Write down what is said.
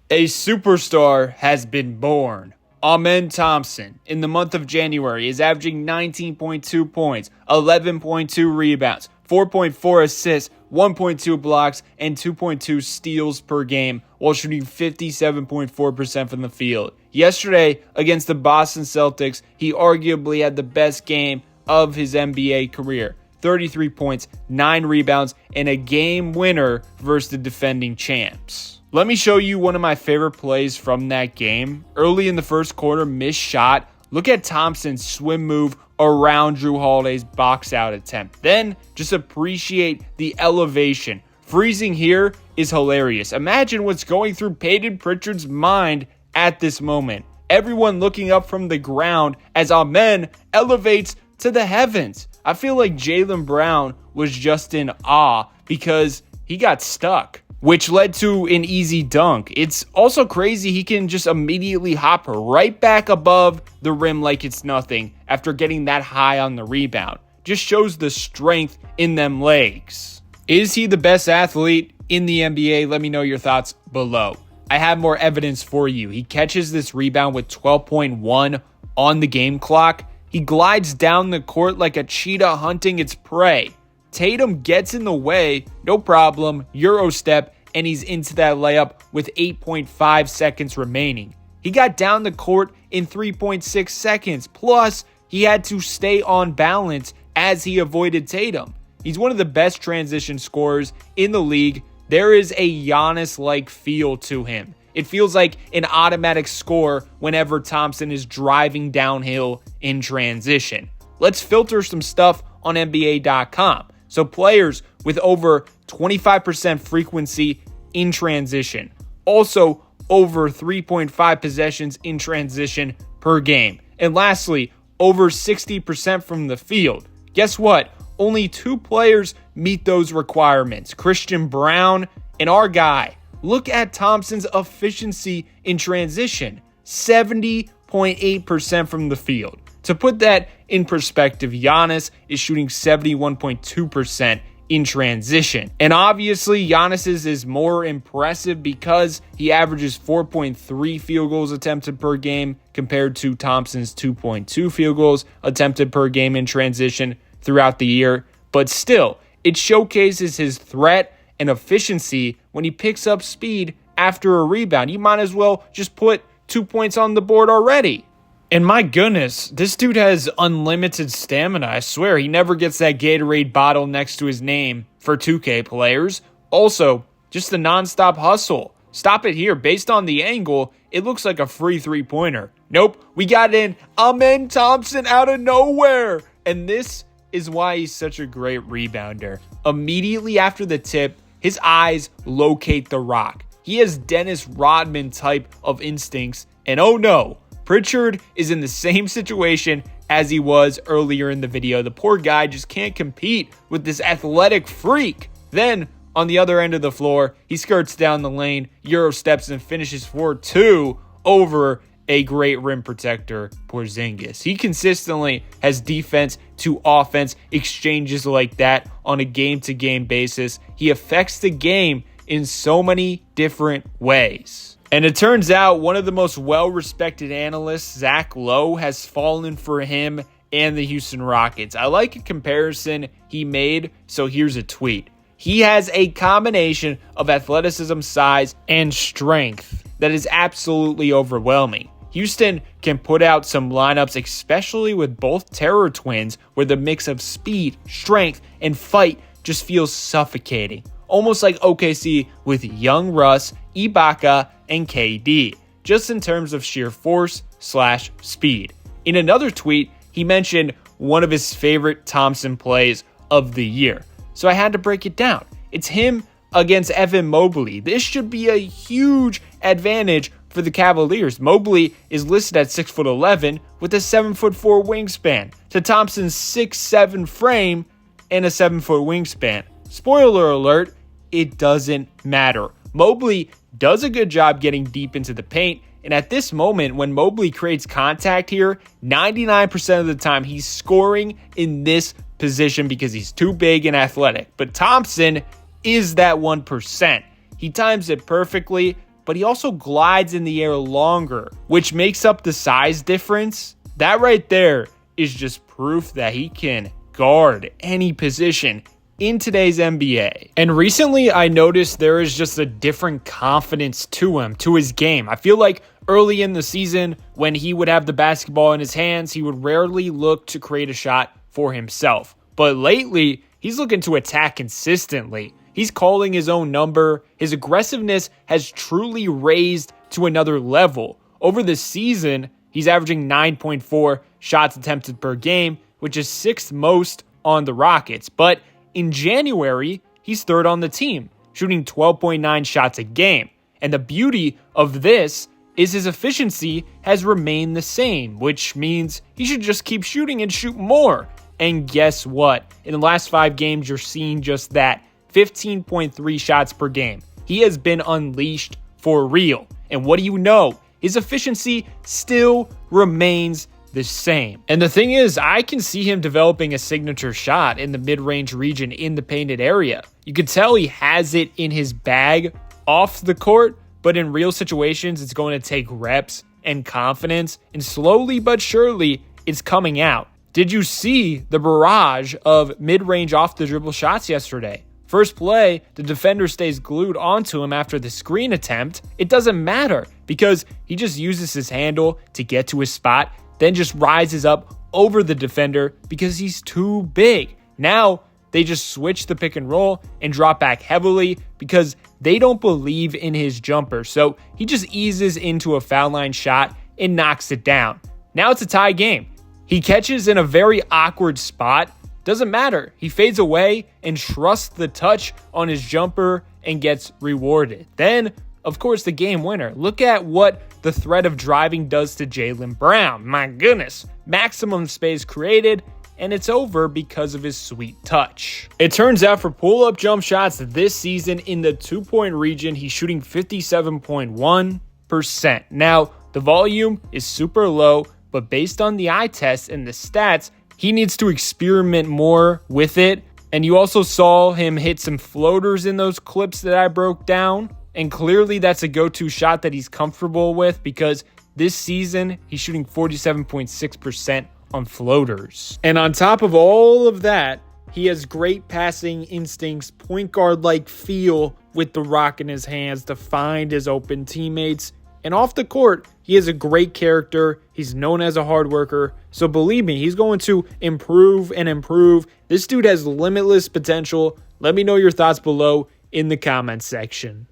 A superstar has been born. Amen Thompson, in the month of January, is averaging 19.2 points, 11.2 rebounds, 4.4 assists, 1.2 blocks, and 2.2 steals per game, while shooting 57.4% from the field. Yesterday, against the Boston Celtics, he arguably had the best game of his NBA career. 33 points, 9 rebounds, and a game winner versus the defending champs. Let me show you one of my favorite plays from that game. Early in the first quarter, missed shot. Look at Thompson's swim move around Drew Holiday's box out attempt. Then just appreciate the elevation. Freezing here is hilarious. Imagine what's going through Peyton Pritchard's mind at this moment. Everyone looking up from the ground as Amen elevates to the heavens. I feel like Jaylen Brown was just in awe because he got stuck, which led to an easy dunk. It's also crazy he can just immediately hop right back above the rim like it's nothing after getting that high on the rebound. Just shows the strength in them legs. Is he the best athlete in the NBA? Let me know your thoughts below. I have more evidence for you. He catches this rebound with 12.1 on the game clock. He glides down the court like a cheetah hunting its prey. Tatum gets in the way, no problem, Euro step, and he's into that layup with 8.5 seconds remaining. He got down the court in 3.6 seconds, plus he had to stay on balance as he avoided Tatum. He's one of the best transition scorers in the league. There is a Giannis-like feel to him. It feels like an automatic score whenever Thompson is driving downhill in transition. Let's filter some stuff on NBA.com. So players with over 25% frequency in transition. Also over 3.5 possessions in transition per game. And lastly, over 60% from the field. Guess what? Only 2 players meet those requirements. Christian Braun and our guy. Look at Thompson's efficiency in transition. 70.8% from the field. To put that in perspective, Giannis is shooting 71.2% in transition. And obviously, Giannis's is more impressive because he averages 4.3 field goals attempted per game compared to Thompson's 2.2 field goals attempted per game in transition throughout the year. But still, it showcases his threat and efficiency when he picks up speed after a rebound. You might as well just put 2 points on the board already. And my goodness, this dude has unlimited stamina. I swear, he never gets that Gatorade bottle next to his name for 2K players. Also, just the nonstop hustle. Stop it here. Based on the angle, it looks like a free three-pointer. Nope, we got in Amen Thompson out of nowhere. And this is why he's such a great rebounder. Immediately after the tip, his eyes locate the rock. He has Dennis Rodman type of instincts. And oh no, Pritchard is in the same situation as he was earlier in the video. The poor guy just can't compete with this athletic freak. Then, on the other end of the floor, he skirts down the lane, Euro steps, and finishes for 2 over a great rim protector, Porzingis. He consistently has defense to offense exchanges like that on a game-to-game basis. He affects the game in so many different ways. And it turns out one of the most well-respected analysts, Zack Lowe, has fallen for him and the Houston Rockets. I like a comparison he made, so here's a tweet. He has a combination of athleticism, size, and strength that is absolutely overwhelming. Houston can put out some lineups, especially with both terror twins, where the mix of speed, strength, and fight just feels suffocating. Almost like OKC with young Russ, Ibaka, and KD, just in terms of sheer force/speed. In another tweet, he mentioned one of his favorite Thompson plays of the year. So I had to break it down. It's him against Evan Mobley. This should be a huge advantage for the Cavaliers. Mobley is listed at 6'11" with a 7'4" wingspan to Thompson's 6'7" frame and a 7-foot wingspan. Spoiler alert, it doesn't matter. Mobley does a good job getting deep into the paint, and at this moment, when Mobley creates contact here, 99% of the time he's scoring in this position because he's too big and athletic. But Thompson is that 1%. He times it perfectly, but he also glides in the air longer, which makes up the size difference. That right there is just proof that he can guard any position in today's NBA. And recently I noticed there is just a different confidence to him, to his game. I feel like early in the season, when he would have the basketball in his hands, he would rarely look to create a shot for himself. But lately, he's looking to attack consistently. He's calling his own number. His aggressiveness has truly raised to another level. Over the season, he's averaging 9.4 shots attempted per game, which is 6th most on the Rockets. But in January, he's 3rd on the team, shooting 12.9 shots a game. And the beauty of this is his efficiency has remained the same, which means he should just keep shooting and shoot more. And guess what? In the last 5 games, you're seeing just that, 15.3 shots per game. He has been unleashed for real. And what do you know? His efficiency still remains the same. And the thing is, I can see him developing a signature shot in the mid-range region in the painted area. You can tell he has it in his bag off the court, but in real situations, it's going to take reps and confidence, and slowly but surely, it's coming out. Did you see the barrage of mid-range off-the-dribble shots yesterday? First play, the defender stays glued onto him after the screen attempt. It doesn't matter because he just uses his handle to get to his spot, then just rises up over the defender because he's too big. Now, they just switch the pick and roll and drop back heavily because they don't believe in his jumper. So he just eases into a foul line shot and knocks it down. Now it's a tie game. He catches in a very awkward spot. Doesn't matter. He fades away and trusts the touch on his jumper and gets rewarded. Then, of course, the game winner. Look at what the threat of driving does to Jaylen Brown. My goodness. Maximum space created, and it's over because of his sweet touch. It turns out for pull-up jump shots this season in the 2-point region, he's shooting 57.1%. Now, the volume is super low, but based on the eye test and the stats, he needs to experiment more with it. And you also saw him hit some floaters in those clips that I broke down. And clearly that's a go-to shot that he's comfortable with because this season he's shooting 47.6% on floaters. And on top of all of that, he has great passing instincts, point guard-like feel with the rock in his hands to find his open teammates. And off the court, he has a great character. He's known as a hard worker. So believe me, he's going to improve and improve. This dude has limitless potential. Let me know your thoughts below in the comments section.